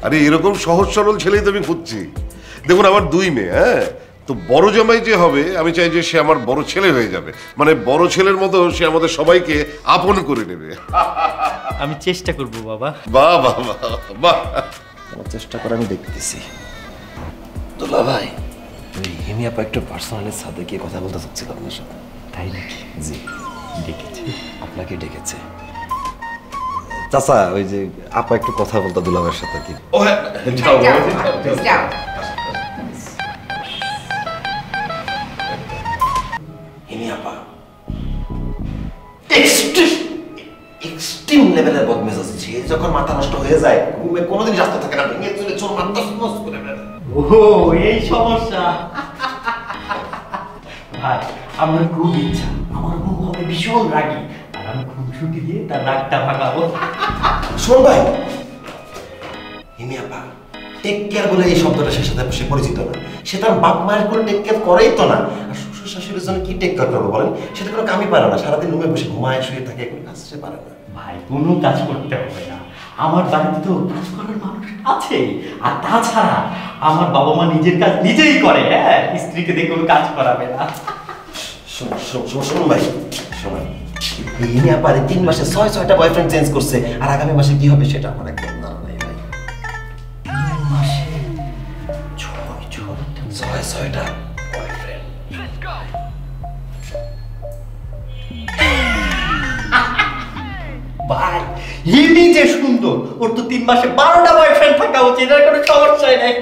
আরে এরকম সহজ সরল ছেলেই তো আমি খুঁজছি। দেখুন আমার 2 মেয়ে, হ্যাঁ, তো বড় জামাই যে হবে আমি চাই যে সে আমার বড় ছেলে হয়ে যাবে, মানে বড় ছেলের মতো সে আমাদের সবাইকে আপন করে নেবে। আমি চেষ্টা করব বাবা। বাহ বাহ বাহ বাহ, আমার চেষ্টা করে আমি দেখতেছি। দুলা ভাই, ওই হিমি আপা একটু পার্সোনালি সাথে গিয়ে কথা বলতে চাচ্ছিল আপনার সাথে। তাই নাকি? জি, ডেকেছি। আপনাকে ডেকেছে। চাচা, ওই যে আপা একটু কথা বলতো দুলা ভাইয়ের সাথে কি? ও হ্যাঁ, যাও যাও। হিমি আপা এক্সট্রিম লেভেলের বদমেজাজি। সে যখন মাথা নষ্ট হয়ে যায়, ঘুমে কোনোদিন রাস্তা থাকে না, ভেঙে চলে চোর মারতে করে বেড়ায়। ও এই সমস্যা। ভাই আমার খুব ইচ্ছা, আমার বউ হবে ভীষণ রাগী, আর আমি খুনসুটি দিয়ে তার রাগটা ভাগাবো। শোন ভাই, হিমি আপা টেক কেয়ার বলে এই শব্দটা সে সাথে সে পরিচিত না। সে তার বাপ মায়ের করে টেক কেয়ার করেই তো না। আর শ্বশুর শাশুড়ির জন্য কি টেক কেয়ার করবো বলেন? সেটা কোনো কামই পারে না, সারাদিন রুমে বসে ঘুমায় শুয়ে থাকে, কোনো কাজ সে পারে না। ভাই কোনো কাজ করতে হবে না, আমার বাড়িতে তো কাজ করার মানুষ আছে। আর তাছাড়া আমার বাবা মা নিজের কাজ নিজেই করে, হ্যাঁ, স্ত্রীকে দিয়ে কোনো কাজ করাবে না। শোন ভাই, শোনেন, এই হিমি আপা 3 মাসে 6টা বয়ফ্রেন্ড চেঞ্জ করছে, আর আগামী মাসে কি হবে সেটা আমার একদম জানা নাই ভাই। 3 মাসে 6টা বয়ফ্রেন্ড। ভাই হিমি যে সুন্দর, ওর তো 3 মাসে 12টা বয়ফ্রেন্ড থাকা উচিত, এর কোনো সমস্যাই নাই।